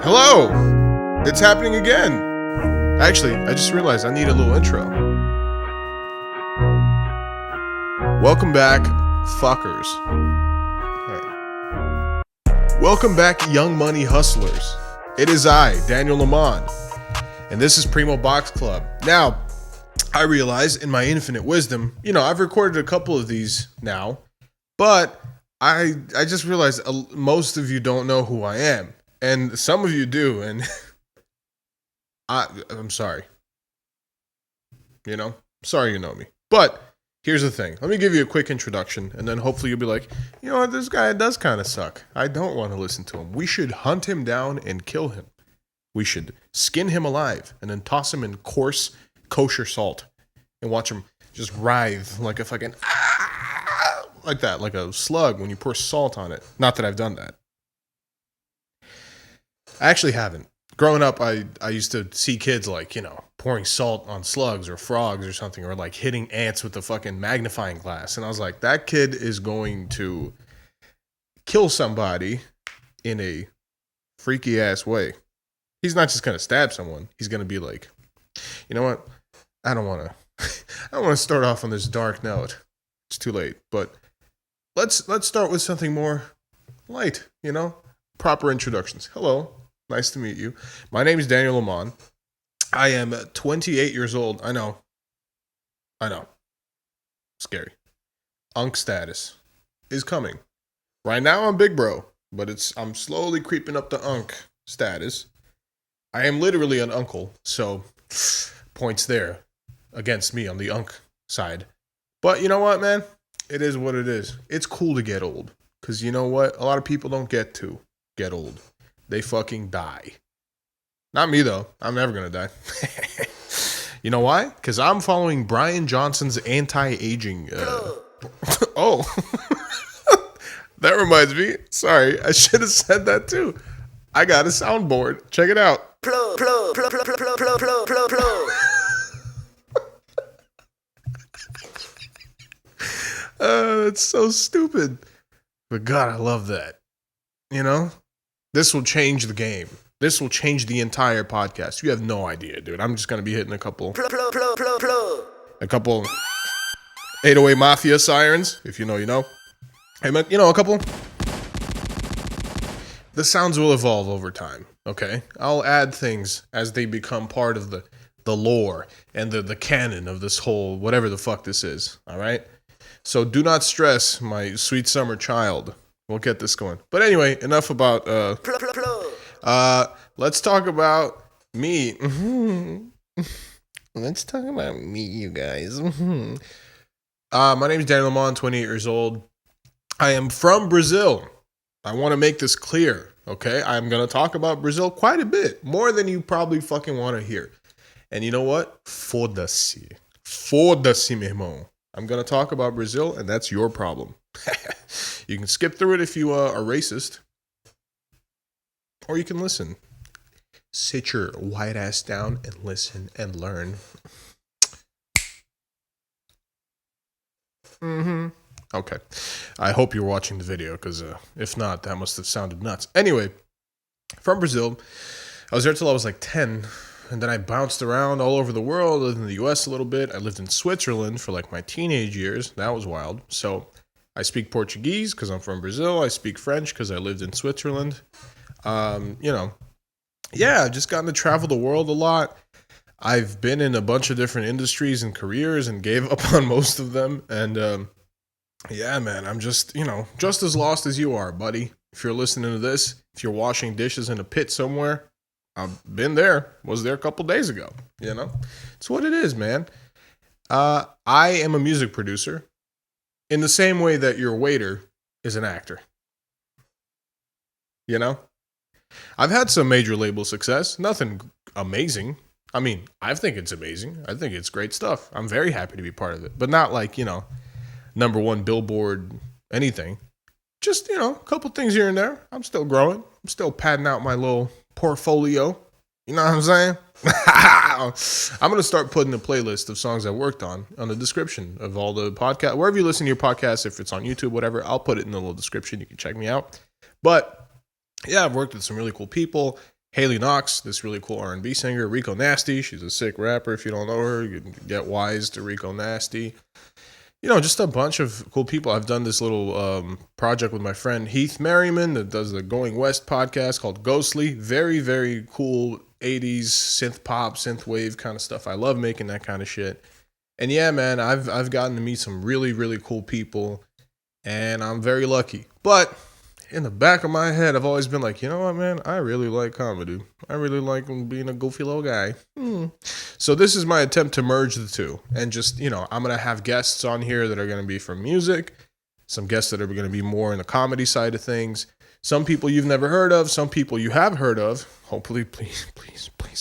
Hello! It's happening again. Actually, I just realized I need a little intro. Welcome back, fuckers. Right. Welcome back, young money hustlers. It is I, Daniel Amon, and this is Primo Box Club. Now, I realize in my infinite wisdom, I've recorded a couple of these now, but I just realized most of you don't know who I am. And some of you do, and I'm sorry. Sorry you know me. But here's the thing. Let me give you a quick introduction, and then hopefully you'll be like, you know what, this guy does kind of suck. I don't want to listen to him. We should hunt him down and kill him. We should skin him alive and then toss him in coarse, kosher salt and watch him just writhe like a fucking, like that, like a slug when you pour salt on it. Not that I've done that. I actually haven't. Growing up, I used to see kids pouring salt on slugs or frogs or something, or like hitting ants with a fucking magnifying glass. And I was like, that kid is going to kill somebody in a freaky ass way. He's not just going to stab someone. He's going to be like, you know what? I don't want to start off on this dark note. It's too late. But let's start with something more light, Proper introductions. Hello. Nice to meet you. My name is Daniel Amon. I am 28 years old. I know. Scary. Unk status is coming. Right now I'm big bro, but I'm slowly creeping up to unk status. I am literally an uncle, so points there against me on the unk side. But you know what, man? It is what it is. It's cool to get old, because you know what? A lot of people don't get to get old. They fucking die. Not me, though. I'm never going to die. You know why? Because I'm following Brian Johnson's anti-aging... Oh. That reminds me. Sorry, I should have said that, too. I got a soundboard. Check it out. Plo, plo, plo, plo, plo, plo, plo, plo, plo. It's so stupid. But God, I love that. This will change the game. This will change the entire podcast. You have no idea, dude. I'm just going to be hitting a couple 808 Mafia sirens. If you know, you know. Hey, man, a couple. The sounds will evolve over time, okay? I'll add things as they become part of the lore and the canon of this whole whatever the fuck this is, all right? So do not stress, my sweet summer child. We'll get this going. But anyway, enough about... let's talk about me. Let's talk about me, you guys. My name is Daniel Amon, 28 years old. I am from Brazil. I want to make this clear, okay? I'm going to talk about Brazil quite a bit. More than you probably fucking want to hear. And you know what? Foda-se. Foda-se, meu irmão. I'm going to talk about Brazil, and that's your problem. You can skip through it if you are racist. Or you can listen. Sit your white ass down and listen and learn. Okay. I hope you're watching the video, because if not, that must have sounded nuts. Anyway, from Brazil, I was there till I was like 10. And then I bounced around all over the world. I lived in the US a little bit. I lived in Switzerland for like my teenage years. That was wild. So I speak Portuguese because I'm from Brazil. I speak French because I lived in Switzerland. I've just gotten to travel the world a lot. I've been in a bunch of different industries and careers and gave up on most of them. And man, I'm just as lost as you are, buddy. If you're listening to this, if you're washing dishes in a pit somewhere, I've been there. Was there a couple days ago. It's what it is, man. I am a music producer in the same way that your waiter is an actor. I've had some major label success. Nothing amazing. I mean, I think it's amazing. I think it's great stuff. I'm very happy to be part of it. But not like, number one Billboard anything. Just, a couple things here and there. I'm still growing. I'm still padding out my little portfolio. You know what I'm saying? I'm going to start putting a playlist of songs I worked on the description of all the podcasts. Wherever you listen to your podcast, if it's on YouTube, whatever, I'll put it in the little description. You can check me out. But yeah, I've worked with some really cool people. Haley Knox, this really cool R&B singer. Rico Nasty, she's a sick rapper. If you don't know her, you can get wise to Rico Nasty. Just a bunch of cool people. I've done this little project with my friend Heath Merriman that does the Going West podcast called Ghostly. Very, very cool 80s synth pop, synth wave kind of stuff. I love making that kind of shit. And yeah, man, I've gotten to meet some really, really cool people, and I'm very lucky. But in the back of my head, I've always been like, you know what, man? I really like comedy. I really like being a goofy little guy. So this is my attempt to merge the two. And just, I'm going to have guests on here that are going to be from music. Some guests that are going to be more in the comedy side of things. Some people you've never heard of. Some people you have heard of. Hopefully, please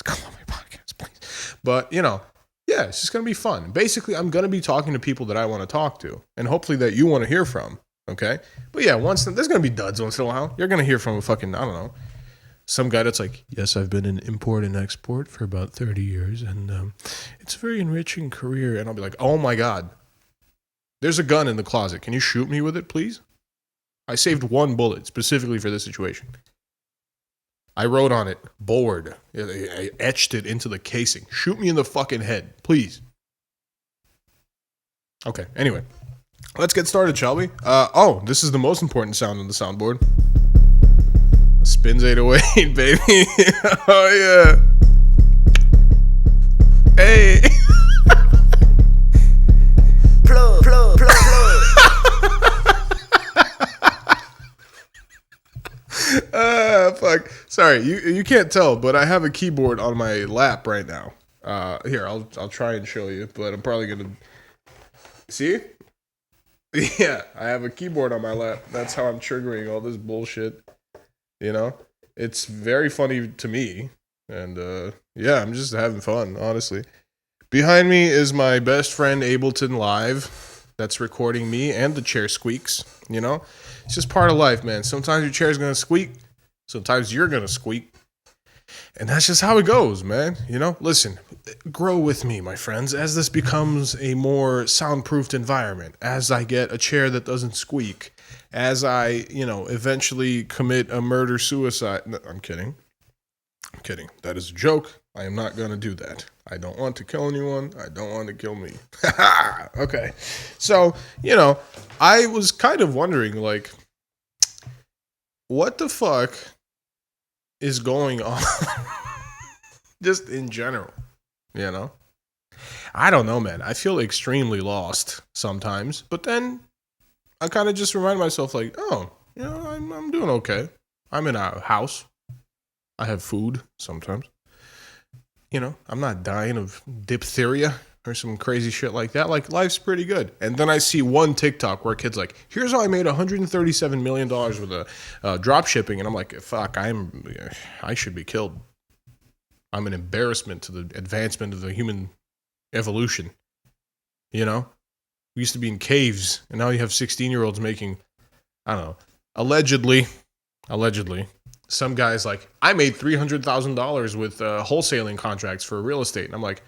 come on my podcast, please. But, yeah, it's just going to be fun. Basically, I'm going to be talking to people that I want to talk to. And hopefully that you want to hear from. Okay? But yeah, there's going to be duds once in a while. You're going to hear from a fucking, I don't know, some guy that's like, yes, I've been in import and export for about 30 years, and it's a very enriching career. And I'll be like, oh my God, there's a gun in the closet. Can you shoot me with it, please? I saved one bullet specifically for this situation. I wrote on it, bored. I etched it into the casing. Shoot me in the fucking head, please. Okay, anyway. Let's get started, shall we? This is the most important sound on the soundboard. Spins 808, baby. Oh, yeah. Hey. Plug. Fuck. Sorry, you can't tell, but I have a keyboard on my lap right now. Here, I'll try and show you, but I'm probably gonna... See? Yeah, I have a keyboard on my lap. That's how I'm triggering all this bullshit. It's very funny to me. And yeah, I'm just having fun, honestly. Behind me is my best friend Ableton Live. That's recording me and the chair squeaks. It's just part of life, man. Sometimes your chair's gonna squeak. Sometimes you're gonna squeak. And that's just how it goes, man. Listen, grow with me, my friends, as this becomes a more soundproofed environment, as I get a chair that doesn't squeak, as I, eventually commit a murder-suicide. No, I'm kidding. That is a joke. I am not going to do that. I don't want to kill anyone. I don't want to kill me. Okay. So, I was kind of wondering, like, what the fuck is going on just in general, I don't know, man. I feel extremely lost sometimes, but then I kind of just remind myself like, oh, I'm doing okay. I'm in a house. I have food sometimes. I'm not dying of diphtheria or some crazy shit like that. Like, life's pretty good. And then I see one TikTok where a kid's like, here's how I made $137 million with drop shipping. And I'm like, fuck, I should be killed. I'm an embarrassment to the advancement of the human evolution. We used to be in caves, and now you have 16-year-olds making, I don't know, allegedly, some guy's like, I made $300,000 with wholesaling contracts for real estate. And I'm like,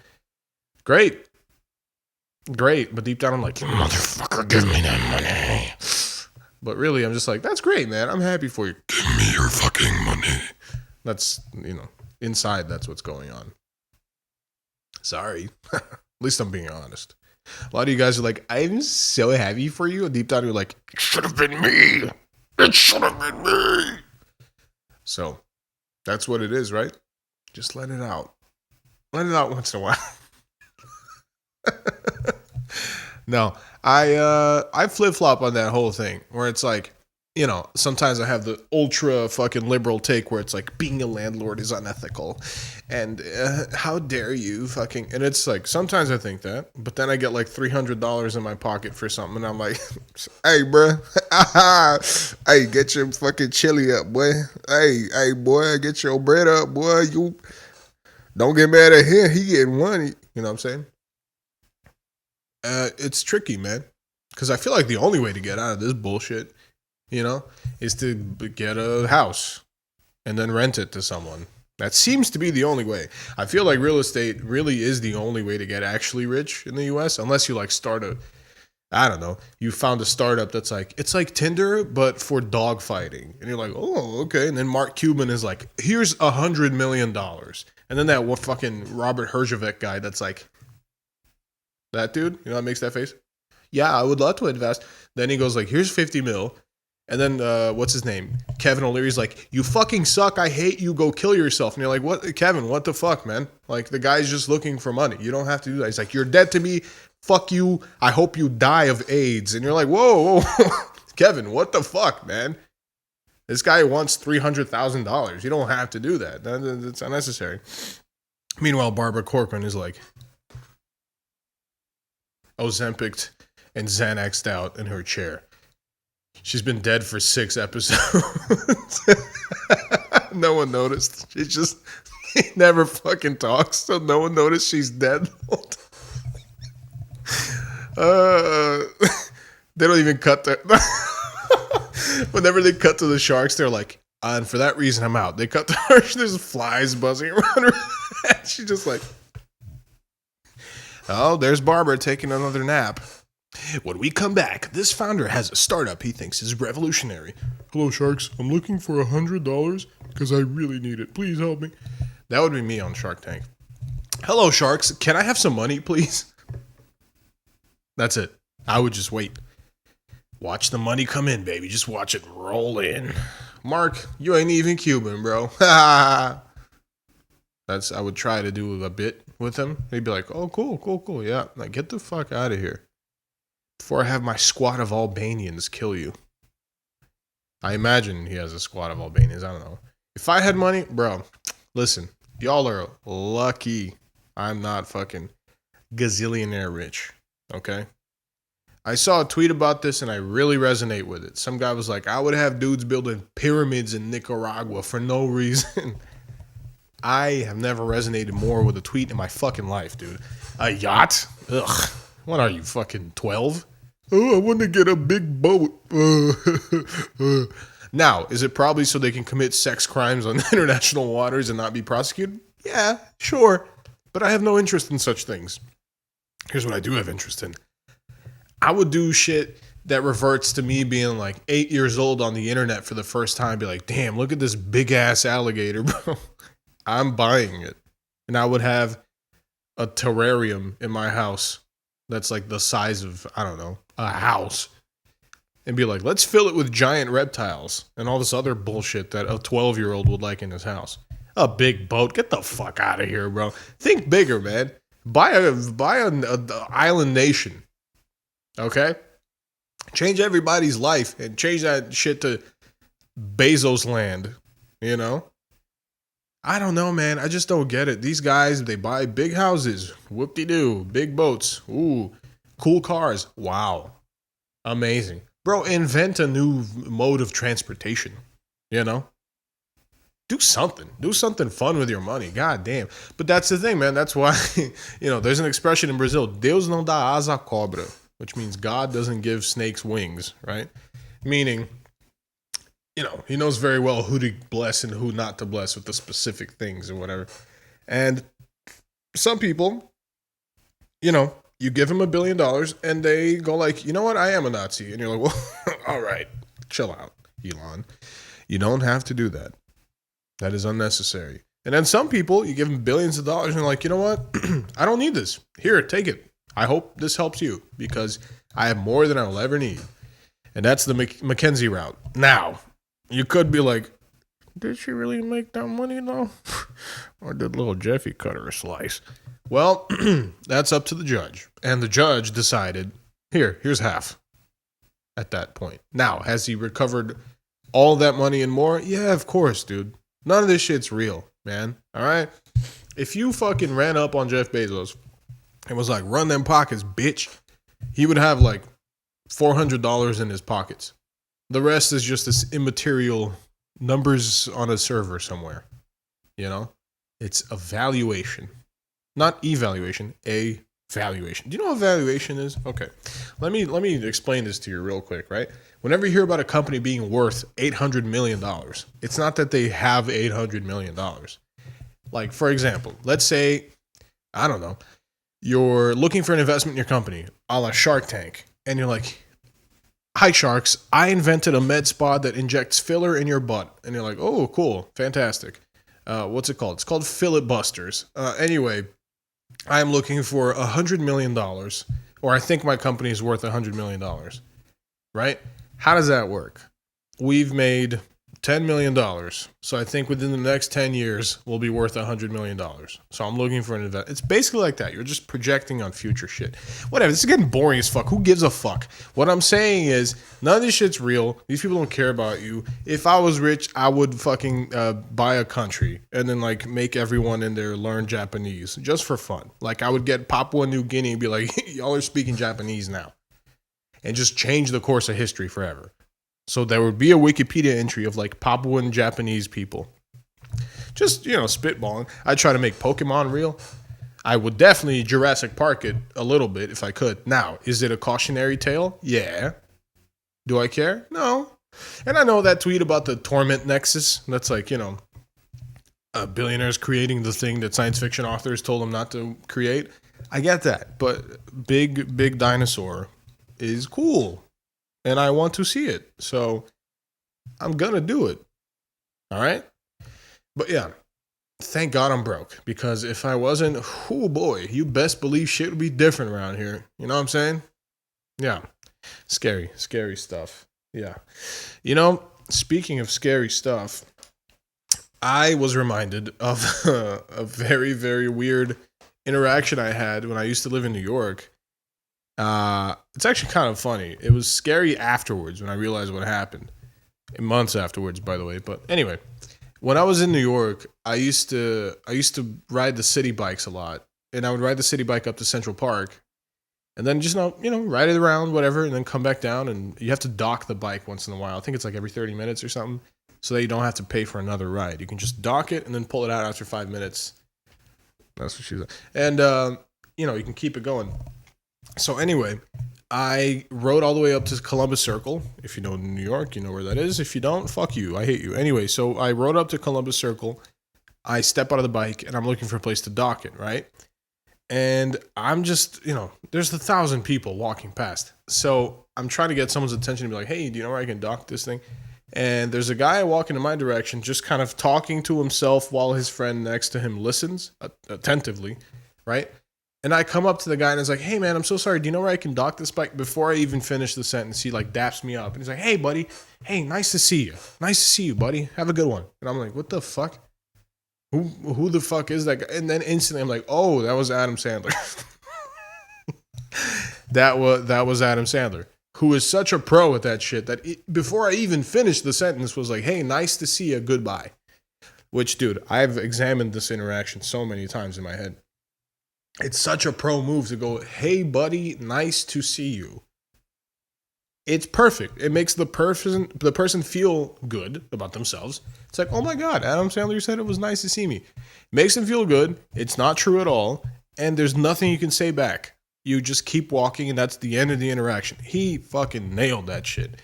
great. But deep down, I'm like, motherfucker, give me that money. But really, I'm just like, that's great, man. I'm happy for you. Give me your fucking money. That's, inside, that's what's going on. Sorry. At least I'm being honest. A lot of you guys are like, I'm so happy for you. And deep down, you're like, it should have been me. It should have been me. So, that's what it is, right? Just let it out. Let it out once in a while. No, I flip-flop on that whole thing where it's like, sometimes I have the ultra fucking liberal take where it's like being a landlord is unethical and how dare you fucking, and it's like, sometimes I think that, but then I get like $300 in my pocket for something and I'm like, hey, bro, hey, get your fucking chili up, boy. Hey, boy, get your bread up, boy. You don't get mad at him. He getting money. You know what I'm saying? It's tricky, man, because I feel like the only way to get out of this bullshit, is to get a house and then rent it to someone. That seems to be the only way. I feel like real estate really is the only way to get actually rich in the U.S. unless you like start I don't know, you found a startup that's like, it's like Tinder, but for dog fighting. And you're like, oh, okay. And then Mark Cuban is like, here's $100 million. And then that one fucking Robert Herjavec guy that's like, that dude, you know, that makes that face. Yeah, I would love to invest. Then he goes like, here's 50 mil. And then what's his name? Kevin O'Leary's like, you fucking suck. I hate you. Go kill yourself. And you're like, what, Kevin? What the fuck, man? Like, the guy's just looking for money. You don't have to do that. He's like, you're dead to me. Fuck you. I hope you die of AIDS. And you're like, whoa, whoa. Kevin, what the fuck, man? This guy wants $300,000. You don't have to do that. It's unnecessary. Meanwhile, Barbara Corcoran is like, Ozempic and Xanaxed out in her chair. She's been dead for 6 episodes. No one noticed. She just never fucking talks, so no one noticed she's dead. They don't even cut to... Whenever they cut to the sharks, they're like, and for that reason, I'm out. They cut to her, there's flies buzzing around her head. She's just like, oh, there's Barbara taking another nap. When we come back, this founder has a startup he thinks is revolutionary. Hello, sharks. I'm looking for $100 because I really need it. Please help me. That would be me on Shark Tank. Hello, sharks. Can I have some money, please? That's it. I would just wait. Watch the money come in, baby. Just watch it roll in. Mark, you ain't even Cuban, bro. I would try to do a bit with him. He'd be like, oh, cool. Yeah, like, get the fuck out of here before I have my squad of Albanians kill you. I imagine he has a squad of Albanians. I don't know. If I had money, bro, listen, y'all are lucky I'm not fucking gazillionaire rich, okay? I saw a tweet about this and I really resonate with it. Some guy was like, I would have dudes building pyramids in Nicaragua for no reason. I have never resonated more with a tweet in my fucking life, dude. A yacht? Ugh. What are you, fucking 12? Oh, I want to get a big boat. Now, is it probably so they can commit sex crimes on international waters and not be prosecuted? Yeah, sure. But I have no interest in such things. Here's what I do have interest in. I would do shit that reverts to me being like 8 years old on the internet for the first time. Be like, damn, look at this big ass alligator, bro. I'm buying it. And I would have a terrarium in my house that's like the size of, I don't know, a house. And be like, let's fill it with giant reptiles and all this other bullshit that a 12-year-old would like in his house. A big boat. Get the fuck out of here, bro. Think bigger, man. Buy an island nation. Okay? Change everybody's life and change that shit to Bezos land. You know? I don't know, man. I just don't get it. These guys, they buy big houses. Whoop-de-doo. Big boats. Ooh. Cool cars. Wow. Amazing. Bro, invent a new mode of transportation. You know? Do something. Do something fun with your money. God damn. But that's the thing, man. That's why, there's an expression in Brazil. Deus não dá asa à cobra. Which means God doesn't give snakes wings, right? Meaning, he knows very well who to bless and who not to bless with the specific things or whatever. And some people, you give them $1 billion and they go like, you know what? I am a Nazi. And you're like, well, all right, chill out, Elon. You don't have to do that. That is unnecessary. And then some people, you give them billions of dollars and they're like, you know what? I don't need this. Here, take it. I hope this helps you because I have more than I'll ever need. And that's the Mackenzie route. Now, you could be like, did she really make that money though? Or did little Jeffy cut her a slice? Well, that's up to the judge. And the judge decided, here's half at that point. Now, has he recovered all that money and more? Yeah, of course, dude. None of this shit's real, man. All right? If you fucking ran up on Jeff Bezos and was like, run them pockets, bitch, he would have like $400 in his pockets. The rest is just this immaterial numbers on a server somewhere. It's a valuation. Not evaluation, a valuation. Do you know what valuation is? Okay. Let me explain this to you real quick, right? Whenever you hear about a company being worth $800 million, it's not that they have $800 million. Like, for example, let's say, I don't know, you're looking for an investment in your company, a la Shark Tank, and you're like, hi, sharks. I invented a med spa that injects filler in your butt. And you're like, oh, cool. Fantastic. What's it called? It's called Fillet Busters. Anyway, I'm looking for $100 million, or I think my company is worth $100 million, right? How does that work? We've made $10 million. So I think within the next 10 years, we'll be worth $100 million. So I'm looking for an investment. It's basically like that. You're just projecting on future shit. Whatever. This is getting boring as fuck. Who gives a fuck? What I'm saying is, none of this shit's real. These people don't care about you. If I was rich, I would fucking buy a country and then like make everyone in there learn Japanese just for fun. Like I would get Papua New Guinea and be like, y'all are speaking Japanese now. And just change the course of history forever. So there would be a Wikipedia entry of like Papuan Japanese people. Just, spitballing. I'd try to make Pokemon real. I would definitely Jurassic Park it a little bit if I could. Now, is it a cautionary tale? Yeah. Do I care? No. And I know that tweet about the Torment Nexus. That's like, billionaires creating the thing that science fiction authors told them not to create. I get that. But big dinosaur is cool. And I want to see it. So I'm going to do it. All right? But yeah, thank God I'm broke. Because if I wasn't, oh boy, you best believe shit would be different around here. You know what I'm saying? Yeah. Scary stuff. Yeah. Speaking of scary stuff, I was reminded of a very, very weird interaction I had when I used to live in New York. It's actually kind of funny. It was scary afterwards when I realized what happened. Months afterwards, by the way. But anyway, when I was in New York, I used to ride the city bikes a lot. And I would ride the city bike up to Central Park. And then just, ride it around, whatever, and then come back down. And you have to dock the bike once in a while. I think it's like every 30 minutes or something. So that you don't have to pay for another ride. You can just dock it and then pull it out after 5 minutes. That's what she said. And, you can keep it going. So anyway, I rode all the way up to Columbus Circle. If you know New York, you know where that is. If you don't, fuck you. I hate you. Anyway, so I rode up to Columbus Circle. I step out of the bike, and I'm looking for a place to dock it, right? And I'm just, there's 1,000 people walking past. So I'm trying to get someone's attention and be like, hey, do you know where I can dock this thing? And there's a guy walking in my direction, just kind of talking to himself while his friend next to him listens attentively, right? And I come up to the guy and it's like, hey man, I'm so sorry. Do you know where I can dock this bike? Before I even finish the sentence, he like daps me up and he's like, hey buddy, hey, nice to see you. Nice to see you, buddy. Have a good one. And I'm like, what the fuck? Who the fuck is that guy? And then instantly I'm like, oh, that was Adam Sandler. that was Adam Sandler, who is such a pro at that shit that before I even finished the sentence was like, hey, nice to see you. Goodbye. Which, dude, I've examined this interaction so many times in my head. It's such a pro move to go, hey, buddy, nice to see you. It's perfect. It makes the person feel good about themselves. It's like, oh my God, Adam Sandler said it was nice to see me. Makes them feel good. It's not true at all. And there's nothing you can say back. You just keep walking, and that's the end of the interaction. He fucking nailed that shit.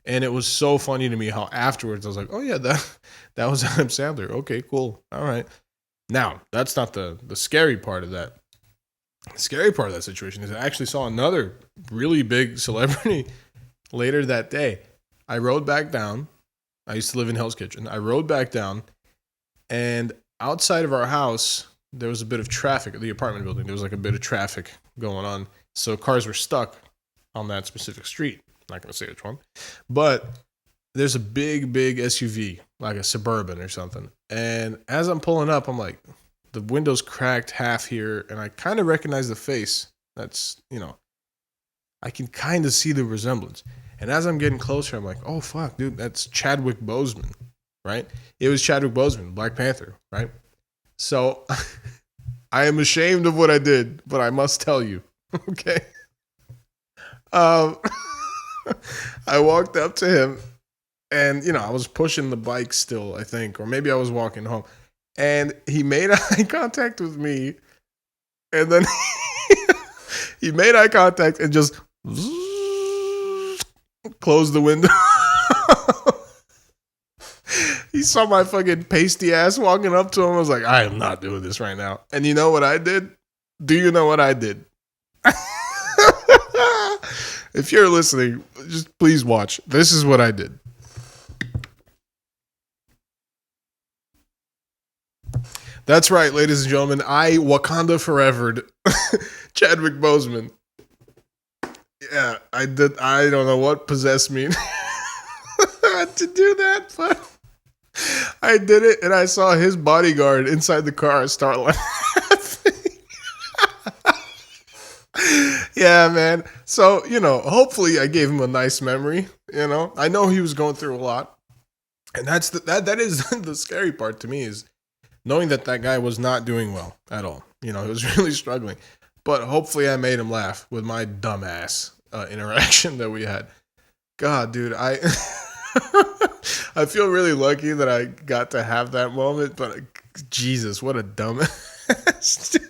And it was so funny to me how afterwards I was like, oh yeah, that was Adam Sandler. Okay, cool. All right. Now, that's not the scary part of that. The scary part of that situation is I actually saw another really big celebrity later that day. I rode back down. I used to live in Hell's Kitchen. I rode back down, and outside of our house, there was a bit of traffic at the apartment building. There was like a bit of traffic going on. So cars were stuck on that specific street. I'm not going to say which one. But there's a big SUV, like a Suburban or something. And as I'm pulling up, I'm like, the window's cracked half here, and I kind of recognize the face. That's, I can kind of see the resemblance. And as I'm getting closer, I'm like, oh, fuck, dude, that's Chadwick Boseman, right? It was Chadwick Boseman, Black Panther, right? So I am ashamed of what I did, but I must tell you, okay? I walked up to him, and, I was pushing the bike still, I think, or maybe I was walking home. And he made eye contact with me, and then he made eye contact and just closed the window. He saw my fucking pasty ass walking up to him. I was like, I am not doing this right now. And you know what I did? Do you know what I did? If you're listening, just please watch. This is what I did. That's right, ladies and gentlemen. I Wakanda forever'd Chadwick Boseman. Yeah, I did. I don't know what possessed me to do that, but I did it, and I saw his bodyguard inside the car start laughing. Yeah, man. So, hopefully I gave him a nice memory. I know he was going through a lot. And that is the scary part to me, is knowing that guy was not doing well at all. He was really struggling. But hopefully I made him laugh with my dumbass interaction that we had. God, dude, I I feel really lucky that I got to have that moment, but Jesus, what a dumbass, dude.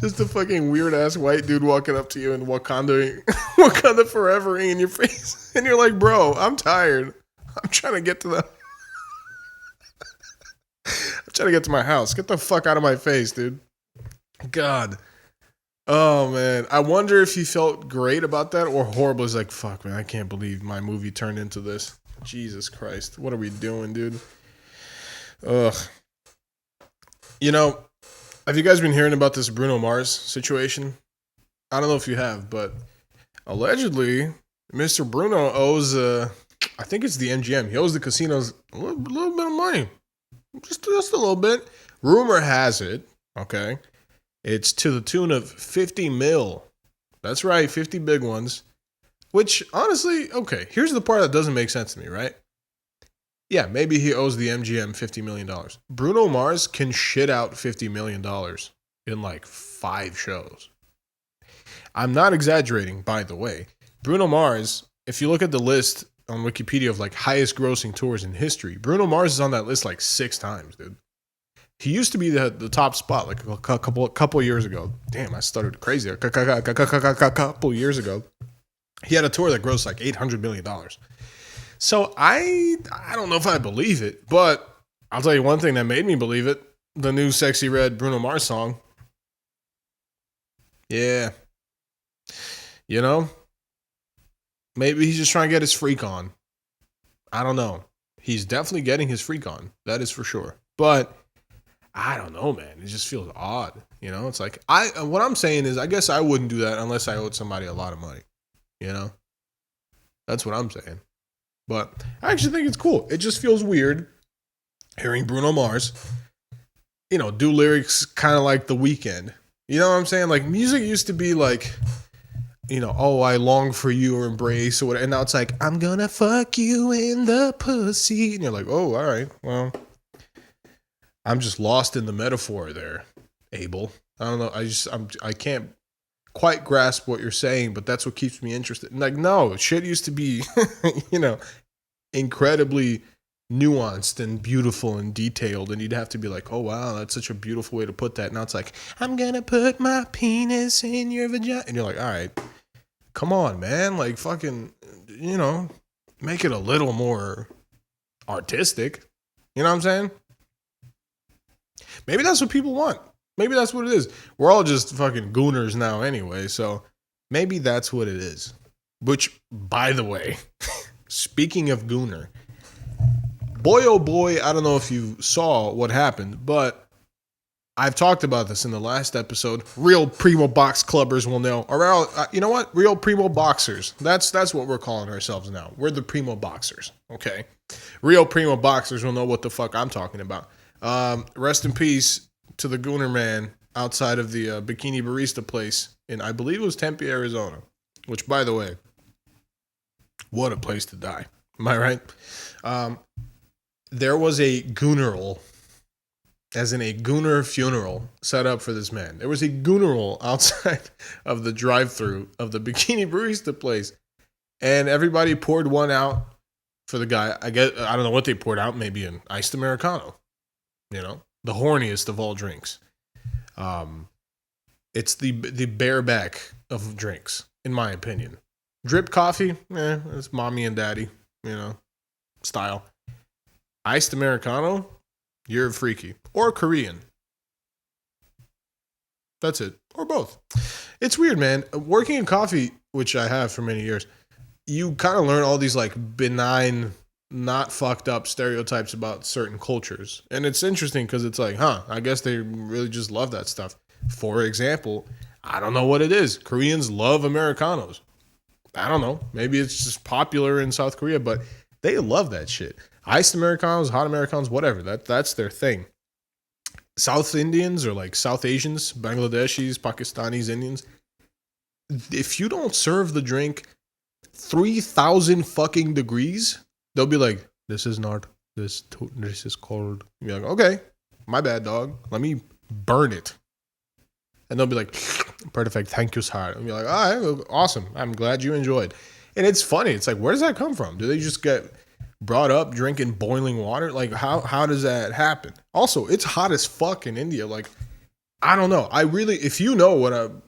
Just a fucking weird ass white dude walking up to you and Wakanda forever in your face. And you're like, bro, I'm tired. I'm trying to get to my house. Get the fuck out of my face, dude. God. Oh, man. I wonder if he felt great about that or horrible. He's like, fuck, man, I can't believe my movie turned into this. Jesus Christ. What are we doing, dude? Ugh. Have you guys been hearing about this Bruno Mars situation? I don't know if you have, but allegedly, Mr. Bruno owes, I think it's the MGM. He owes the casinos a little bit of money. Just a little bit. Rumor has it, okay, it's to the tune of 50 mil. That's right, 50 big ones. Which, honestly, okay, here's the part that doesn't make sense to me, right? Yeah, maybe he owes the MGM $50 million. Bruno Mars can shit out $50 million in like 5 shows. I'm not exaggerating, by the way. Bruno Mars, if you look at the list on Wikipedia of like highest grossing tours in history, Bruno Mars is on that list like 6 times, dude. He used to be the top spot like a couple years ago. Damn, I stuttered crazy. A couple years ago. He had a tour that grossed like $800 million. So I don't know if I believe it, but I'll tell you one thing that made me believe it. The new Sexy Red Bruno Mars song. Yeah. Maybe he's just trying to get his freak on. I don't know. He's definitely getting his freak on. That is for sure. But I don't know, man. It just feels odd. It's like, what I'm saying is, I guess I wouldn't do that unless I owed somebody a lot of money. That's what I'm saying. But I actually think it's cool. It just feels weird hearing Bruno Mars, do lyrics kind of like The Weeknd. You know what I'm saying? Like, music used to be like, oh, I long for you or embrace or whatever. And now it's like, I'm gonna fuck you in the pussy. And you're like, oh, all right. Well, I'm just lost in the metaphor there, Abel. I don't know. I can't quite grasp what you're saying, but that's what keeps me interested. And like, no, shit used to be, incredibly nuanced and beautiful and detailed, and you'd have to be like, oh wow, that's such a beautiful way to put that. Now it's like, I'm gonna put my penis in your vagina, and you're like, all right, come on, man, like fucking, make it a little more artistic. You know what I'm saying? Maybe that's what people want. Maybe that's what it is. We're all just fucking gooners now anyway, so maybe that's what it is. Which, by the way, speaking of gooner, boy oh boy, I don't know if you saw what happened, but I've talked about this in the last episode. Real Primo Box Clubbers will know. Or you know what? Real Primo Boxers. That's what we're calling ourselves now. We're the Primo Boxers, okay? Real Primo Boxers will know what the fuck I'm talking about. Rest in peace to the Gooner man outside of the Bikini Barista place in, I believe it was Tempe, Arizona. Which, by the way, what a place to die. Am I right? There was a gooneral, as in a gooner funeral, set up for this man. There was a gooneral outside of the drive-thru of the Bikini Barista place. And everybody poured one out for the guy. I don't know what they poured out. Maybe an iced Americano. The horniest of all drinks. It's the bareback of drinks, in my opinion. Drip coffee, it's mommy and daddy, style. Iced Americano, you're freaky. Or Korean. That's it. Or both. It's weird, man. Working in coffee, which I have for many years, you kind of learn all these like benign, not fucked up stereotypes about certain cultures. And it's interesting because it's like, I guess they really just love that stuff. For example, I don't know what it is. Koreans love Americanos. I don't know. Maybe it's just popular in South Korea, but they love that shit. Iced Americanos, hot Americanos, whatever. That's their thing. South Indians or like South Asians, Bangladeshis, Pakistanis, Indians, if you don't serve the drink 3,000 fucking degrees, they'll be like, this is not, this is cold. You'll be like, okay, my bad, dog. Let me burn it. And they'll be like, perfect, thank you, sir. And be like, all right, awesome. I'm glad you enjoyed. And it's funny. It's like, where does that come from? Do they just get brought up drinking boiling water? Like, how does that happen? Also, it's hot as fuck in India. Like, I don't know. I really, if you know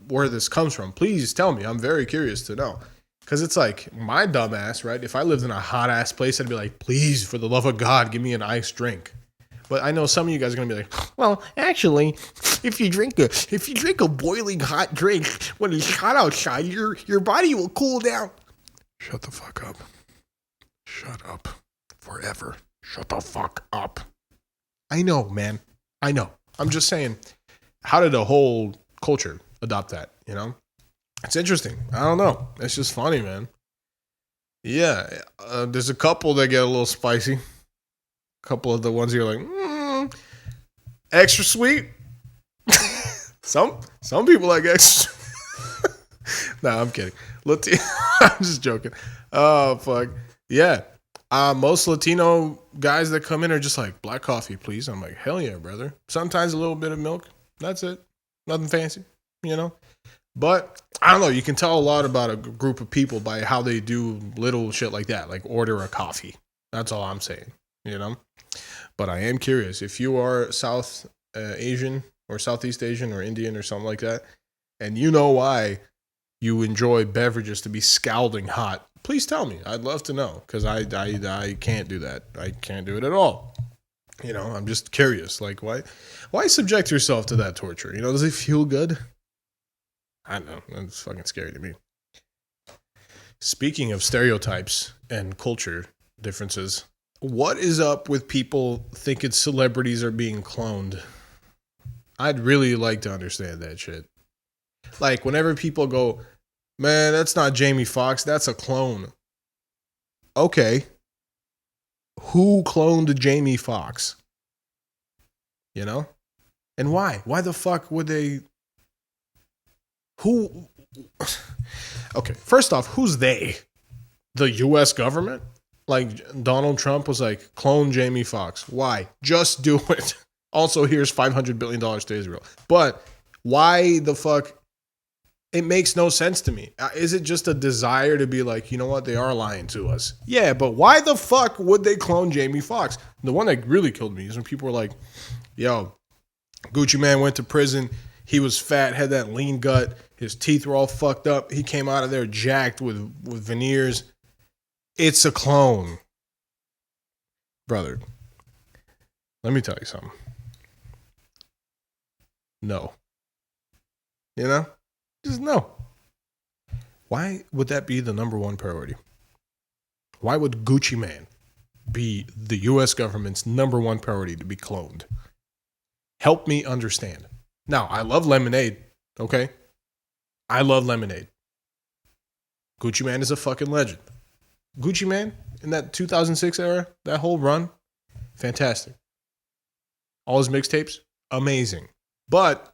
where this comes from, please tell me. I'm very curious to know. Because it's like, my dumb ass, right? If I lived in a hot ass place, I'd be like, please, for the love of God, give me an iced drink. But I know some of you guys are gonna be like, well, actually, if you drink a boiling hot drink when it's hot outside, your body will cool down. Shut the fuck up. Shut up. Forever. Shut the fuck up. I know, man. I know. I'm just saying, how did the whole culture adopt that, you know? It's interesting. I don't know. It's just funny, man. Yeah. There's a couple that get a little spicy. A couple of the ones you're like, extra sweet. Some people like extra. Nah, I'm kidding. I'm just joking. Oh, fuck. Yeah. Most Latino guys that come in are just like, black coffee, please. I'm like, hell yeah, brother. Sometimes a little bit of milk. That's it. Nothing fancy, you know? But I don't know. You can tell a lot about a group of people by how they do little shit like that, like order a coffee. That's all I'm saying, you know? But I am curious. If you are South Asian or Southeast Asian or Indian or something like that, and you know why you enjoy beverages to be scalding hot, please tell me. I'd love to know, because I can't do that. I can't do it at all. You know, I'm just curious. Like, why subject yourself to that torture? You know, does it feel good? I don't know. That's fucking scary to me. Speaking of stereotypes and culture differences, what is up with people thinking celebrities are being cloned? I'd really like to understand that shit. Like, whenever people go, man, that's not Jamie Foxx, that's a clone. Okay. Who cloned Jamie Foxx? You know? And why? Why the fuck would they... Who? Okay, first off, who's they? The U.S. government? Like, Donald Trump was like, clone Jamie Foxx. Why? Just do it. Also, here's $500 billion to Israel. But why the fuck? It makes no sense to me. Is it just a desire to be like, you know what? They are lying to us. Yeah, but why the fuck would they clone Jamie Foxx? The one that really killed me is when people were like, yo, Gucci Man went to prison. He was fat, had that lean gut. His teeth were all fucked up. He came out of there jacked with veneers. It's a clone. Brother, let me tell you something. No. You know? Just no. Why would that be the number one priority? Why would Gucci Man be the U.S. government's number one priority to be cloned? Help me understand. Now, I love lemonade, okay? I love lemonade. Gucci Man is a fucking legend. Gucci Man, in that 2006 era, that whole run, fantastic. All his mixtapes, amazing. But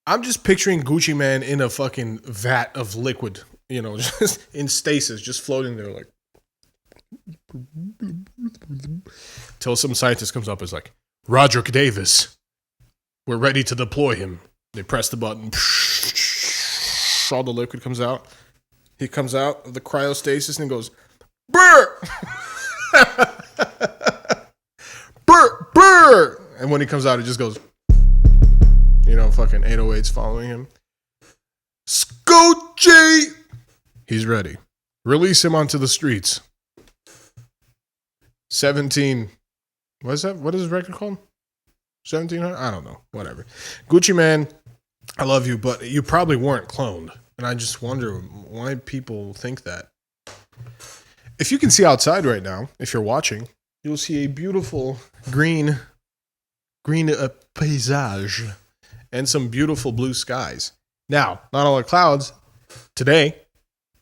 I'm just picturing Gucci Man in a fucking vat of liquid, you know, just in stasis, just floating there like. Till some scientist comes up and is like, Roderick Davis, we're ready to deploy him. They press the button. All the liquid comes out. He comes out of the cryostasis and goes, brr! Brr! Brr! And when he comes out, it just goes, you know, fucking 808's following him. Scoochie! He's ready. Release him onto the streets. 17. What is that? What is his record called? 1700? I don't know. Whatever. Gucci Man I love you, but you probably weren't cloned. And I just wonder why people think that. If you can see outside right now, if you're watching, you'll see a beautiful green paysage and some beautiful blue skies. Now, not all the clouds today,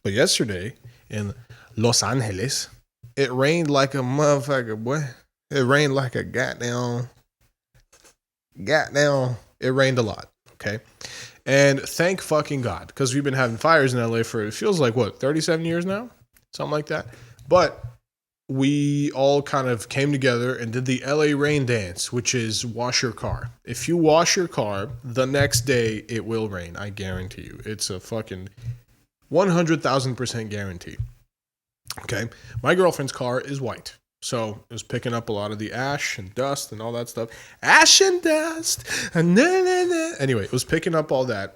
but yesterday in Los Angeles, it rained like a motherfucker, boy. It rained like a goddamn. It rained a lot, okay? And thank fucking God, because we've been having fires in LA for, it feels like, 37 years now? Something like that. But we all kind of came together and did the LA rain dance, which is wash your car. If you wash your car, the next day it will rain. I guarantee you. It's a fucking 100,000% guarantee. Okay? My girlfriend's car is white. So it was picking up a lot of the ash and dust and all that stuff. Ash and dust. Anyway, it was picking up all that.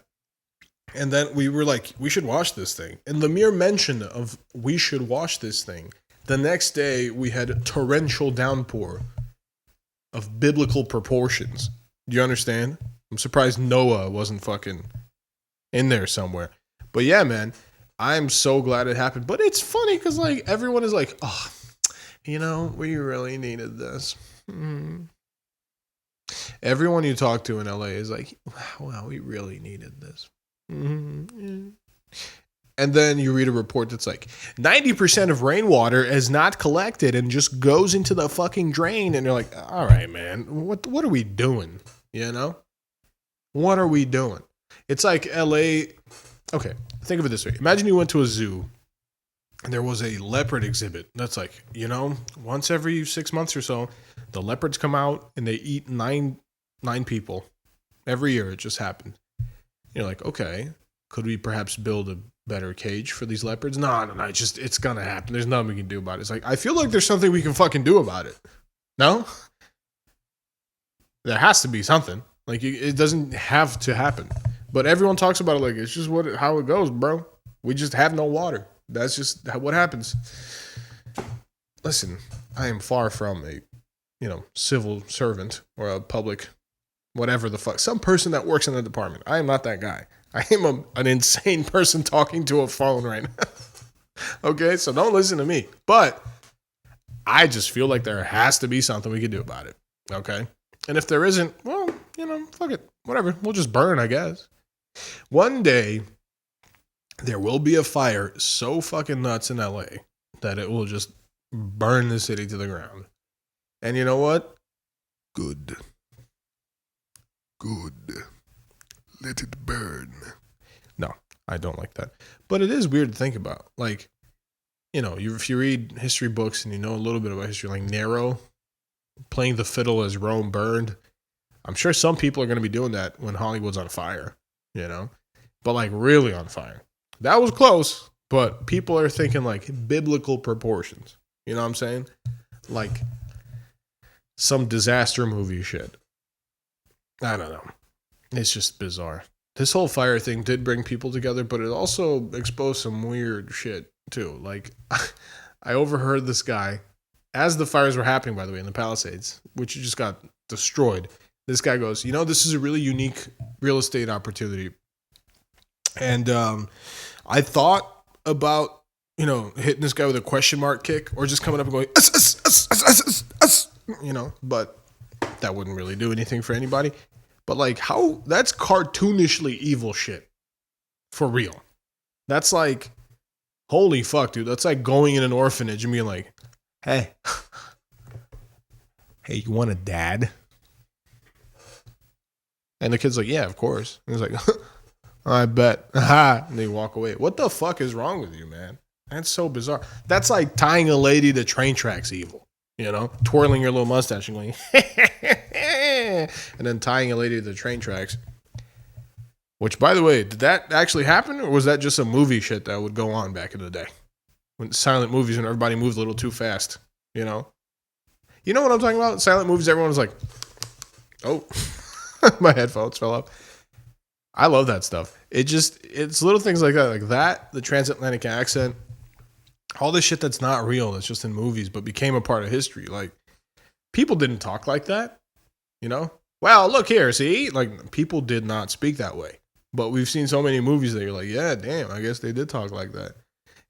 And then we were like, we should wash this thing. And the mere mention of we should wash this thing, the next day we had a torrential downpour of biblical proportions. Do you understand? I'm surprised Noah wasn't fucking in there somewhere. But yeah, man, I'm so glad it happened. But it's funny because like everyone is like, oh, you know, we really needed this. Everyone you talk to in LA is like, wow, we really needed this. And then you read a report that's like 90% of rainwater is not collected and just goes into the fucking drain. And you're like, all right, man, what are we doing? You know, what are we doing? It's like LA. Okay, think of it this way. Imagine you went to a zoo and there was a leopard exhibit. That's like, you know, once every 6 months or so, the leopards come out and they eat nine people. Every year it just happened. You're like, okay, could we perhaps build a better cage for these leopards? No, it's going to happen. There's nothing we can do about it. It's like, I feel like there's something we can fucking do about it. No? There has to be something. Like, it doesn't have to happen. But everyone talks about it like it's just how it goes, bro. We just have no water. That's just what happens. Listen, I am far from a, civil servant or a public whatever the fuck. Some person that works in the department. I am not that guy. I am an insane person talking to a phone right now. Okay, so don't listen to me. But I just feel like there has to be something we can do about it. Okay? And if there isn't, well, fuck it. Whatever. We'll just burn, I guess. One day, there will be a fire so fucking nuts in LA that it will just burn the city to the ground. And you know what? Good. Let it burn. No, I don't like that. But it is weird to think about. Like, if you read history books and you know a little bit about history, like Nero playing the fiddle as Rome burned, I'm sure some people are going to be doing that when Hollywood's on fire, but like really on fire. That was close, but people are thinking like biblical proportions. You know what I'm saying? Like some disaster movie shit. I don't know. It's just bizarre. This whole fire thing did bring people together, but it also exposed some weird shit too. Like I overheard this guy as the fires were happening, by the way, in the Palisades, which just got destroyed. This guy goes, this is a really unique real estate opportunity. And I thought about, hitting this guy with a question mark kick or just coming up and going, but that wouldn't really do anything for anybody. But like that's cartoonishly evil shit. For real. That's like, holy fuck, dude. That's like going in an orphanage and being like, hey, you want a dad? And the kid's like, yeah, of course. And he's like, I bet. And they walk away. What the fuck is wrong with you, man? That's so bizarre. That's like tying a lady to train tracks evil. Twirling your little mustache and going, and then tying a lady to the train tracks. Which, by the way, did that actually happen? Or was that just a movie shit that would go on back in the day? When silent movies and everybody moved a little too fast, You know what I'm talking about? Silent movies, everyone was like, oh, my headphones fell off. I love that stuff. It's little things like that, the transatlantic accent, all this shit that's not real, that's just in movies, but became a part of history. Like, people didn't talk like that, Well, look here, see? Like, people did not speak that way. But we've seen so many movies that you're like, yeah, damn, I guess they did talk like that.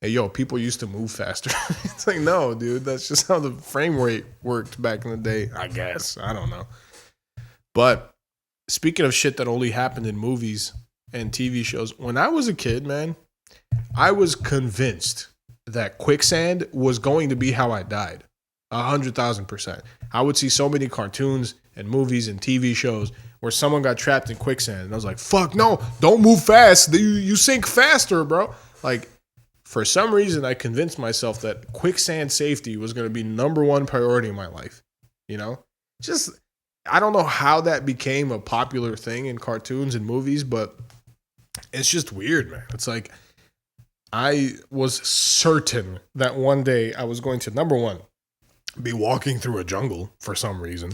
Hey, yo, people used to move faster. It's like, no, dude, that's just how the frame rate worked back in the day. I guess. I don't know. But speaking of shit that only happened in movies and TV shows, when I was a kid, man, I was convinced that quicksand was going to be how I died. 100,000%. I would see so many cartoons and movies and TV shows where someone got trapped in quicksand. And I was like, fuck, no, don't move fast. You sink faster, bro. Like, for some reason, I convinced myself that quicksand safety was going to be number one priority in my life. You know? Just, I don't know how that became a popular thing in cartoons and movies, but it's just weird, man. It's like, I was certain that one day I was going to, number one, be walking through a jungle for some reason.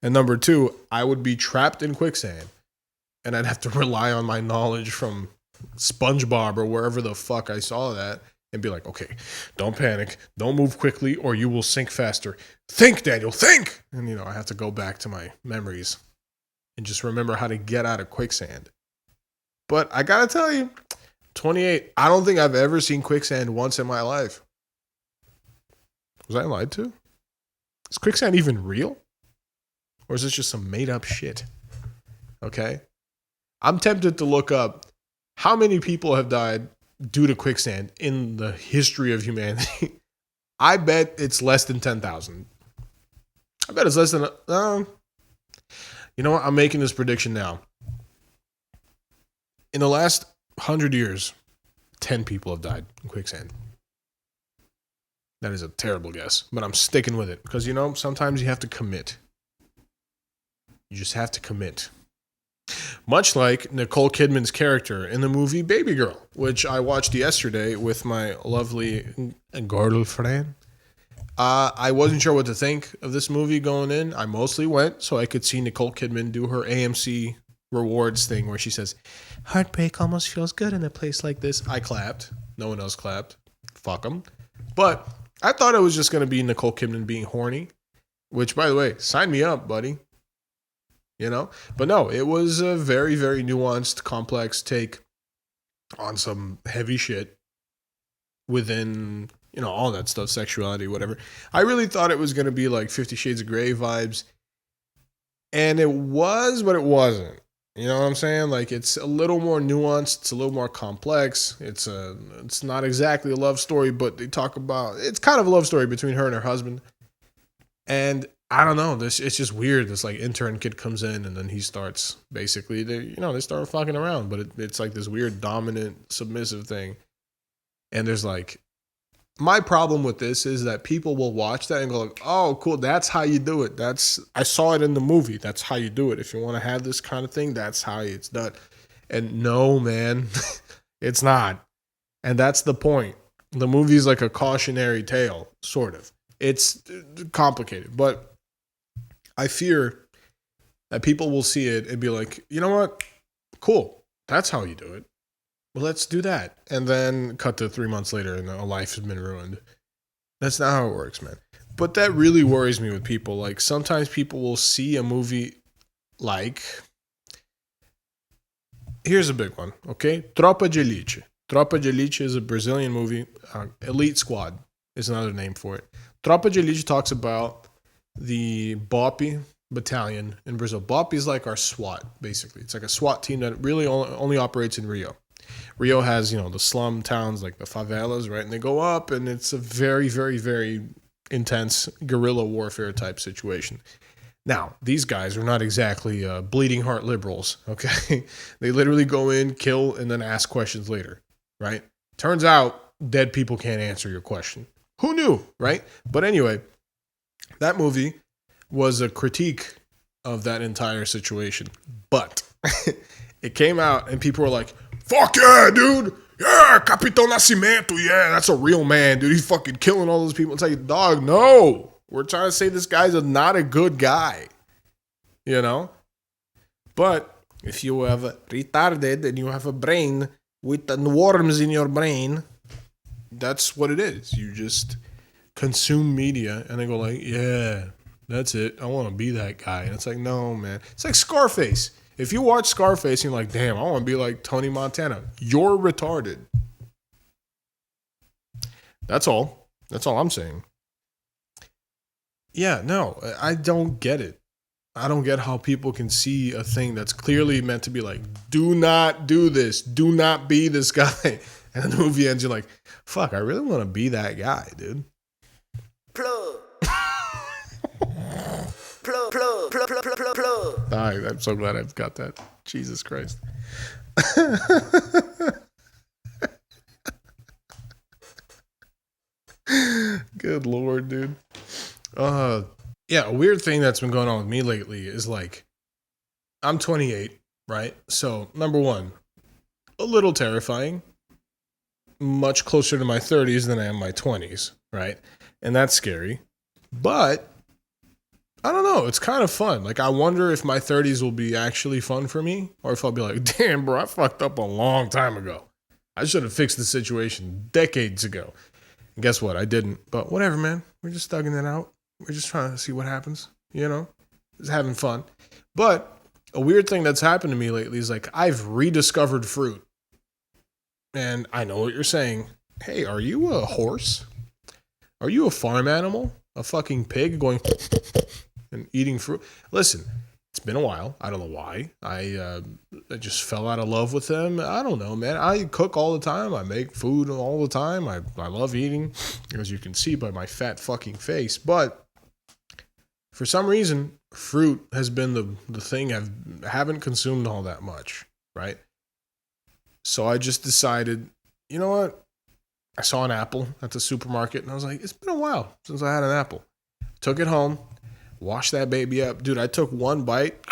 And number two, I would be trapped in quicksand. And I'd have to rely on my knowledge from SpongeBob or wherever the fuck I saw that and be like, okay, don't panic. Don't move quickly or you will sink faster. Think, Daniel, think! And, I have to go back to my memories and just remember how to get out of quicksand. But I gotta tell you, 28, I don't think I've ever seen quicksand once in my life. Was I lied to? Is quicksand even real? Or is this just some made up shit? Okay? I'm tempted to look up how many people have died due to quicksand in the history of humanity. I bet it's less than 10,000. I bet it's less than... you know what? I'm making this prediction now. In the last 100 years, 10 people have died in quicksand. That is a terrible guess, but I'm sticking with it. Because, sometimes you have to commit. You just have to commit. Much like Nicole Kidman's character in the movie Baby Girl, which I watched yesterday with my lovely girlfriend. I wasn't sure what to think of this movie going in. I mostly went so I could see Nicole Kidman do her AMC rewards thing where she says, heartbreak almost feels good in a place like this. I clapped. No one else clapped. Fuck them. But I thought it was just going to be Nicole Kidman being horny, which, by the way, sign me up, buddy. But no, it was a very, very nuanced, complex take on some heavy shit within, all that stuff, sexuality, whatever. I really thought it was going to be like 50 Shades of Grey vibes. And it was, but it wasn't. You know what I'm saying? Like, it's a little more nuanced. It's a little more complex. It's not exactly a love story, but they talk about, it's kind of a love story between her and her husband. And I don't know. It's just weird. This like intern kid comes in and then he starts basically, they start fucking around, but it's like this weird dominant submissive thing. And there's like, my problem with this is that people will watch that and go like, oh, cool. That's how you do it. I saw it in the movie. That's how you do it. If you want to have this kind of thing, that's how it's done. And no, man, it's not. And that's the point. The movie's like a cautionary tale, sort of. It's complicated, but I fear that people will see it and be like, you know what? Cool. That's how you do it. Well, let's do that. And then cut to 3 months later and a life has been ruined. That's not how it works, man. But that really worries me with people. Like, sometimes people will see a movie like... Here's a big one, okay? Tropa de Elite. Tropa de Elite is a Brazilian movie. Elite Squad is another name for it. Tropa de Elite talks about the BOPE battalion in Brazil. BOPE is like our SWAT, basically. It's like a SWAT team that really only operates in Rio. Rio has, the slum towns like the favelas, right? And they go up and it's a very, very, very intense guerrilla warfare type situation. Now, these guys are not exactly bleeding heart liberals, okay? They literally go in, kill, and then ask questions later, right? Turns out dead people can't answer your question. Who knew, right? But anyway, that movie was a critique of that entire situation. But it came out and people were like, fuck yeah, dude. Yeah, Capitão Nascimento. Yeah, that's a real man, dude. He's fucking killing all those people. It's like, dog, no. We're trying to say this guy's not a good guy. But if you have retarded and you have a brain with worms in your brain, that's what it is. You just consume media and they go like, yeah, that's it. I want to be that guy. And it's like, no, man. It's like Scarface. If you watch Scarface and you're like, damn, I want to be like Tony Montana, you're retarded. That's all. That's all I'm saying. Yeah, no, I don't get it. I don't get how people can see a thing that's clearly meant to be like, do not do this. Do not be this guy. And the movie ends, you're like, fuck, I really want to be that guy, dude. Plug. Plug. I'm so glad I've got that. Jesus Christ. Good Lord, dude. Yeah, a weird thing that's been going on with me lately is like, I'm 28, right? So, number one, a little terrifying. Much closer to my 30s than I am my 20s, right? And that's scary. But, I don't know, it's kind of fun. Like, I wonder if my 30s will be actually fun for me, or if I'll be like, damn, bro, I fucked up a long time ago. I should have fixed the situation decades ago. And guess what? I didn't. But whatever, man. We're just thugging it out. We're just trying to see what happens, you know? Just having fun. But a weird thing that's happened to me lately is like I've rediscovered fruit. And I know what you're saying. Hey, are you a horse? Are you a farm animal? A fucking pig going and eating fruit? Listen, it's been a while. I don't know why. I just fell out of love with them. I don't know, man. I cook all the time. I make food all the time. I love eating, as you can see by my fat fucking face. But for some reason, fruit has been the thing I haven't consumed all that much, right? So I just decided, you know what? I saw an apple at the supermarket, and I was like, it's been a while since I had an apple. Took it home, washed that baby up. Dude, I took one bite.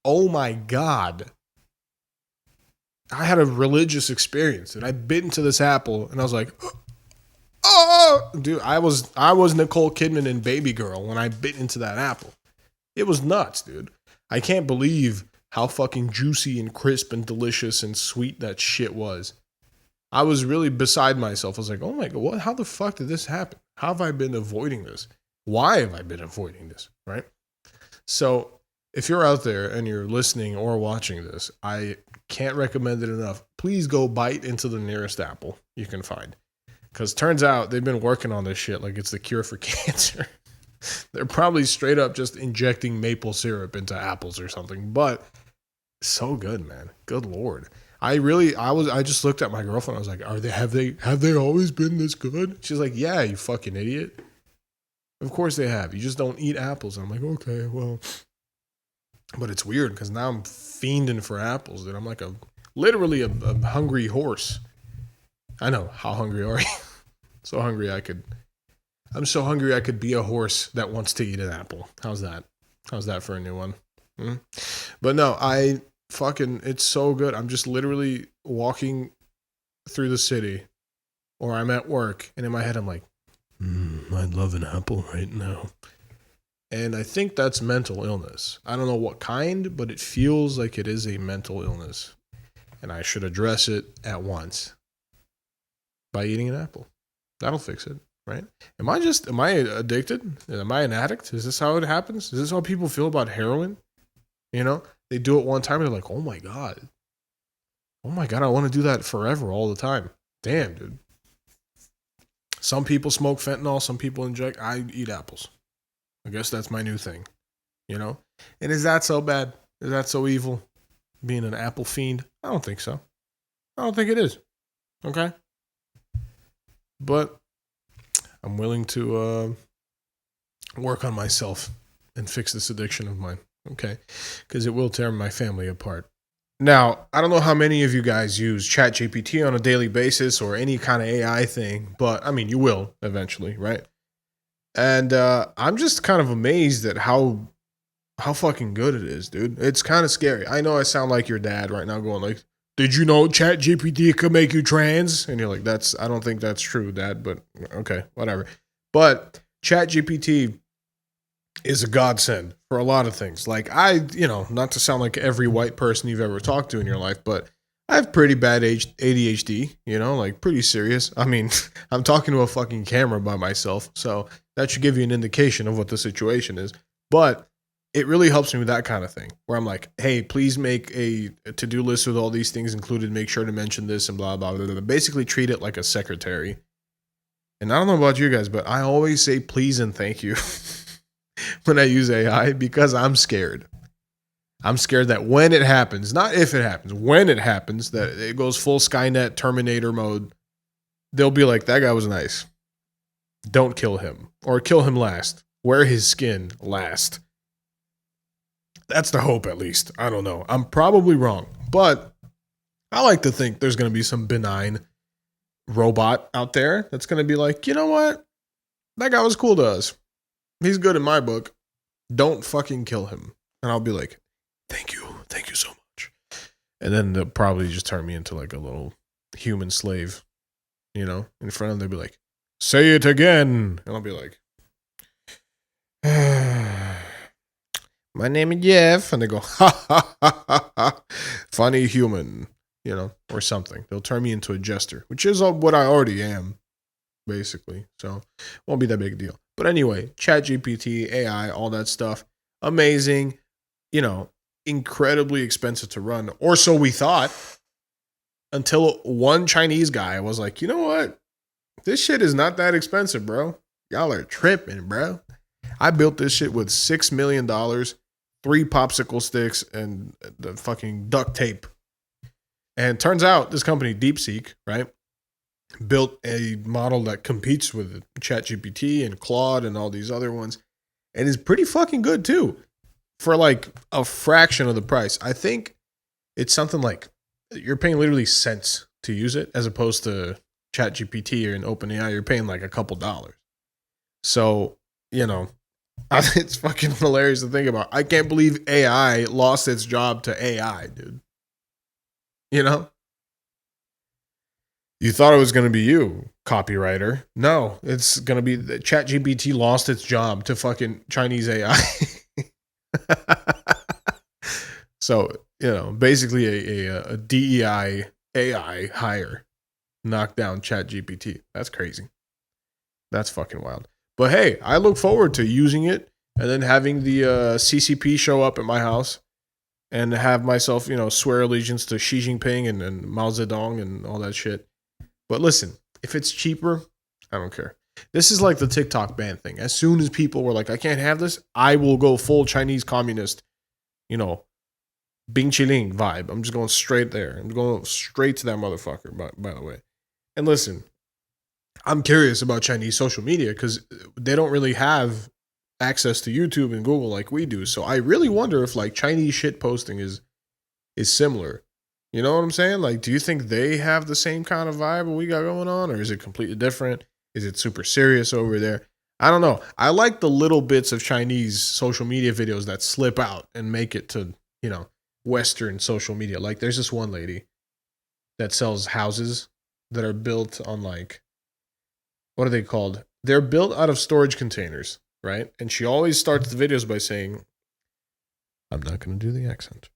Oh my God. I had a religious experience, and I bit into this apple, and I was like, oh, dude, I was Nicole Kidman in Baby Girl when I bit into that apple. It was nuts, dude. I can't believe how fucking juicy and crisp and delicious and sweet that shit was. I was really beside myself. I was like, oh my God, how the fuck did this happen? How have I been avoiding this? Why have I been avoiding this, right? So if you're out there and you're listening or watching this, I can't recommend it enough. Please go bite into the nearest apple you can find. Because turns out they've been working on this shit like it's the cure for cancer. They're probably straight up just injecting maple syrup into apples or something. But so good, man. Good Lord. I just looked at my girlfriend. I was like, have they always been this good? She's like, yeah, you fucking idiot. Of course they have. You just don't eat apples. I'm like, okay, well. But it's weird because now I'm fiending for apples, dude. I'm like literally a hungry horse. I know. How hungry are you? I'm so hungry I could be a horse that wants to eat an apple. How's that? How's that for a new one? But no, it's so good. I'm just literally walking through the city or I'm at work and in my head I'm like, I'd love an apple right now. And I think that's mental illness. I don't know what kind, but it feels like it is a mental illness. And I should address it at once by eating an apple. That'll fix it, right? Am I addicted? Am I an addict? Is this how it happens? Is this how people feel about heroin? You know, they do it one time and they're like, oh my God, I want to do that forever all the time. Damn, dude. Some people smoke fentanyl, some people inject. I eat apples. I guess that's my new thing, you know? And is that so bad? Is that so evil? Being an apple fiend? I don't think so. I don't think it is. Okay? But I'm willing to work on myself and fix this addiction of mine. Okay? Because it will tear my family apart. Now, I don't know how many of you guys use ChatGPT on a daily basis or any kind of AI thing, but I mean, you will eventually, right? And I'm just kind of amazed at how fucking good it is, dude. It's kind of scary. I know I sound like your dad right now going like, did you know ChatGPT could make you trans? And you're like, I don't think that's true, Dad, but okay, whatever. But ChatGPT is a godsend for a lot of things. Like not to sound like every white person you've ever talked to in your life, but I have pretty bad ADHD, like pretty serious. I mean, I'm talking to a fucking camera by myself, so that should give you an indication of what the situation is. But it really helps me with that kind of thing where I'm like, hey, please make a to-do list with all these things included. Make sure to mention this and blah, blah, blah, blah. Basically treat it like a secretary. And I don't know about you guys, but I always say please and thank you when I use AI because I'm scared. I'm scared that when it happens, not if it happens, when it happens, that it goes full Skynet Terminator mode, they'll be like, that guy was nice. Don't kill him. Or kill him last. Wear his skin last. That's the hope, at least. I don't know. I'm probably wrong. But I like to think there's going to be some benign robot out there that's going to be like, you know what? That guy was cool to us. He's good in my book. Don't fucking kill him. And I'll be like, thank you. Thank you so much. And then they'll probably just turn me into like a little human slave, you know, in front of them. They'll be like, say it again. And I'll be like, my name is Jeff. And they go, ha, ha, ha, ha, ha. Funny human, you know, or something. They'll turn me into a jester, which is what I already am, basically. So won't be that big a deal. But anyway, ChatGPT, AI, all that stuff, amazing, you know, incredibly expensive to run, or so we thought, until one Chinese guy was like, you know what? This shit is not that expensive, bro. Y'all are tripping, bro. I built this shit with $6 million, 3 popsicle sticks, and the fucking duct tape. And turns out this company, DeepSeek, right, built a model that competes with ChatGPT and Claude and all these other ones, and is pretty fucking good too, for like a fraction of the price. I think it's something like you're paying literally cents to use it, as opposed to ChatGPT or an OpenAI, you're paying like a couple dollars. So, you know, it's fucking hilarious to think about. I can't believe AI lost its job to AI, dude. You know? You thought it was going to be you, copywriter. No, it's going to be ChatGPT lost its job to fucking Chinese AI. So, you know, basically a DEI AI hire knocked down ChatGPT. That's crazy. That's fucking wild. But hey, I look forward to using it and then having the CCP show up at my house and have myself, you know, swear allegiance to Xi Jinping and Mao Zedong and all that shit. But listen, if it's cheaper, I don't care. This is like the TikTok ban thing. As soon as people were like, I can't have this, I will go full Chinese communist, you know, Bing Chiling vibe. I'm just going straight there. I'm going straight to that motherfucker, by the way. And listen, I'm curious about Chinese social media because they don't really have access to YouTube and Google like we do. So I really wonder if like Chinese shit posting is similar. You know what I'm saying? Like, do you think they have the same kind of vibe we got going on, or is it completely different? Is it super serious over there? I don't know. I like the little bits of Chinese social media videos that slip out and make it to, you know, Western social media. Like, there's this one lady that sells houses that are built on like, what are they called? They're built out of storage containers, right? And she always starts the videos by saying, I'm not going to do the accent.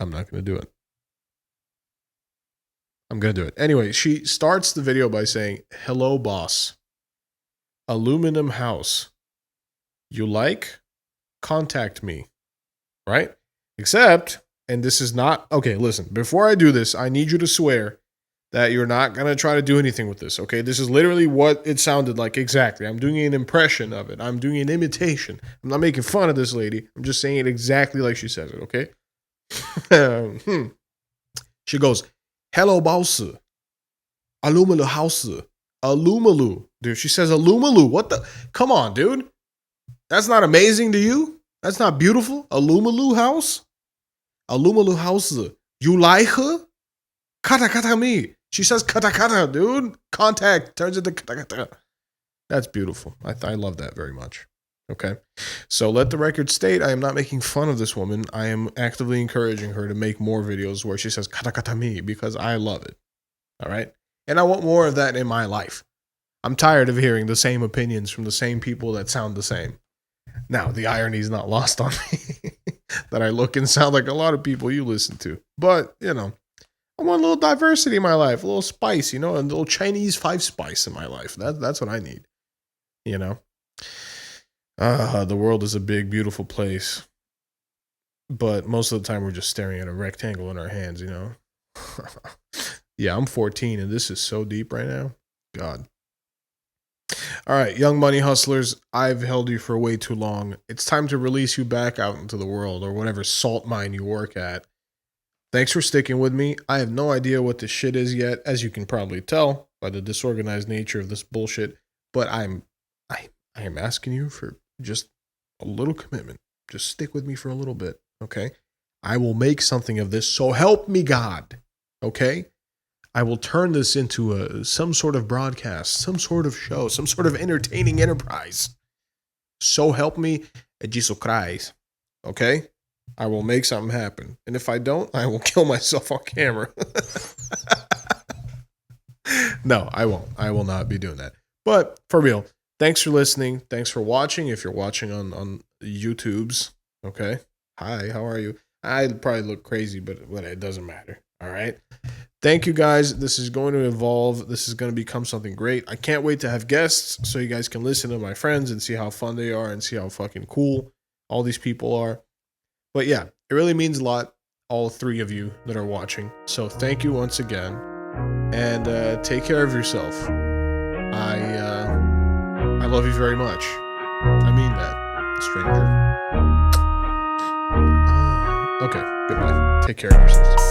I'm not going to do it. I'm going to do it. Anyway, she starts the video by saying, hello, boss. Aluminum house. You like? Contact me. Right? Except, and this is not, okay, listen, before I do this, I need you to swear that you're not going to try to do anything with this, okay? This is literally what it sounded like exactly. I'm doing an impression of it. I'm doing an imitation. I'm not making fun of this lady. I'm just saying it exactly like she says it, okay? She goes, hello, boss. Alumalu house. Alumalu. Dude, she says Alumalu. What the? Come on, dude. That's not amazing to you? That's not beautiful? Alumalu house? Alumalu house. You like her? Kata kata me. She says kata kata, dude. Contact turns into kata kata. That's beautiful. I love that very much. Okay. So let the record state, I am not making fun of this woman. I am actively encouraging her to make more videos where she says kata kata me because I love it. All right. And I want more of that in my life. I'm tired of hearing the same opinions from the same people that sound the same. Now, the irony is not lost on me that I look and sound like a lot of people you listen to. But, you know, I want a little diversity in my life, a little spice, you know, a little Chinese 5 spice in my life. That's what I need, you know. The world is a big, beautiful place. But most of the time we're just staring at a rectangle in our hands, you know? Yeah, I'm 14 and this is so deep right now. God. All right, young money hustlers, I've held you for way too long. It's time to release you back out into the world or whatever salt mine you work at. Thanks for sticking with me. I have no idea what this shit is yet, as you can probably tell by the disorganized nature of this bullshit. But I am asking you for just a little commitment. Just stick with me for a little bit, okay? I will make something of this, so help me God, okay? I will turn this into some sort of broadcast, some sort of show, some sort of entertaining enterprise. So help me, Jesus Christ, okay? I will make something happen. And if I don't, I will kill myself on camera. No, I won't. I will not be doing that. But for real, thanks for listening. Thanks for watching. If you're watching on YouTube's, okay? Hi, how are you? I probably look crazy, but it doesn't matter. All right? Thank you, guys. This is going to evolve. This is going to become something great. I can't wait to have guests so you guys can listen to my friends and see how fun they are and see how fucking cool all these people are. But yeah, it really means a lot, all three of you that are watching. So thank you once again. And take care of yourself. I love you very much. I mean that, stranger. Okay, goodbye. Take care of yourself.